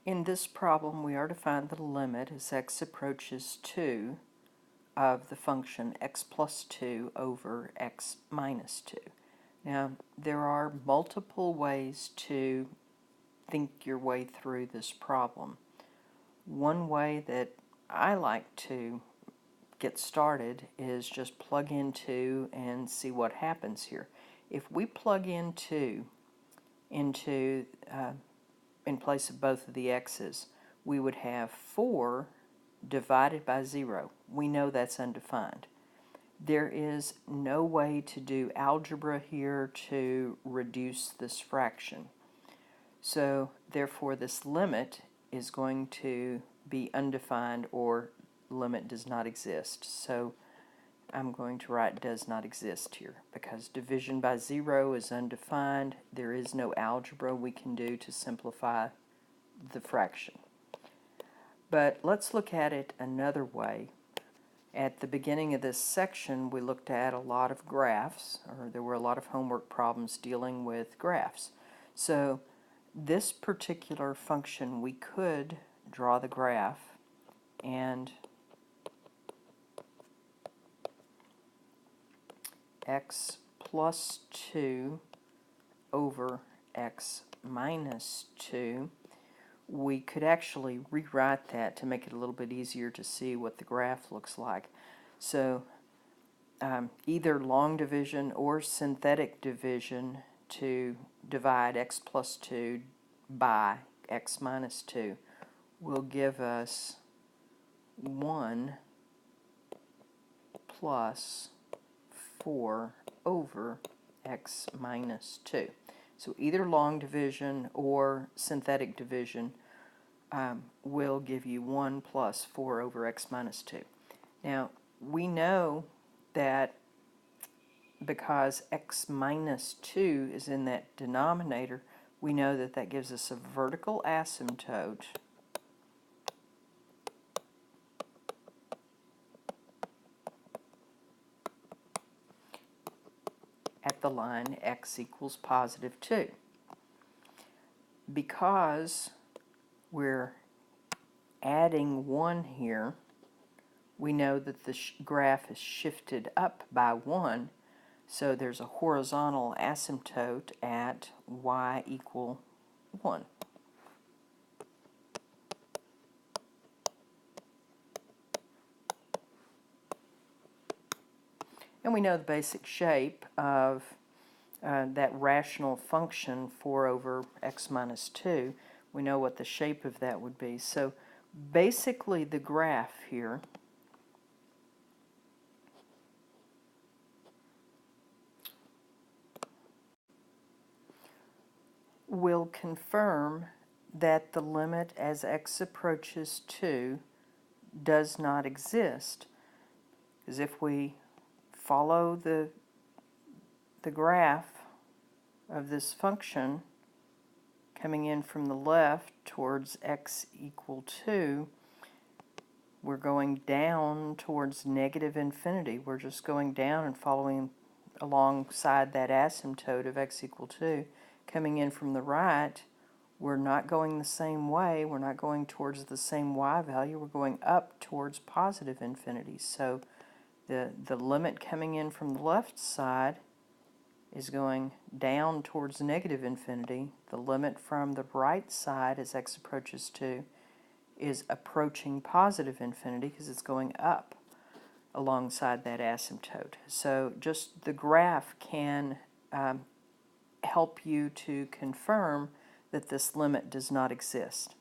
In this problem, we are to find the limit as x approaches 2 of the function x plus 2 over x minus 2. Now, there are multiple ways to think your way through this problem. One way that I like to get started is just plug in 2 and see what happens here. If we plug in 2 into in place of both of the x's, we would have 4 divided by 0. We know that's undefined. There is no way to do algebra here to reduce this fraction. So therefore this limit is going to be undefined, or limit does not exist. So I'm going to write does not exist here because division by 0 is undefined. There is no algebra we can do to simplify the fraction. But let's look at it another way. At the beginning of this section, we looked at a lot of graphs, or there were a lot of homework problems dealing with graphs. So this particular function, we could draw the graph and x plus 2 over x minus 2. We could actually rewrite that to make it a little bit easier to see what the graph looks like. So either long division or synthetic division to divide x plus 2 by x minus 2 will give us 1 plus 4 over x minus 2. So either long division or synthetic division will give you 1 plus 4 over x minus 2. Now, we know that because x minus 2 is in that denominator, we know that that gives us a vertical asymptote at the line x equals positive 2. Because we're adding 1 here, we know that the graph is shifted up by 1, so there's a horizontal asymptote at y equal 1. And we know the basic shape of that rational function 4 over x minus 2. We know what the shape of that would be. So basically the graph here will confirm that the limit as x approaches 2 does not exist. Because if we follow the graph of this function coming in from the left towards x equal 2, we're going down towards negative infinity. We're just going down and following alongside that asymptote of x equal 2. Coming in from the right, we're not going the same way. We're not going towards the same y value. We're going up towards positive infinity. So the limit coming in from the left side is going down towards negative infinity. The limit from the right side as x approaches 2 is approaching positive infinity because it's going up alongside that asymptote. So just the graph can help you to confirm that this limit does not exist.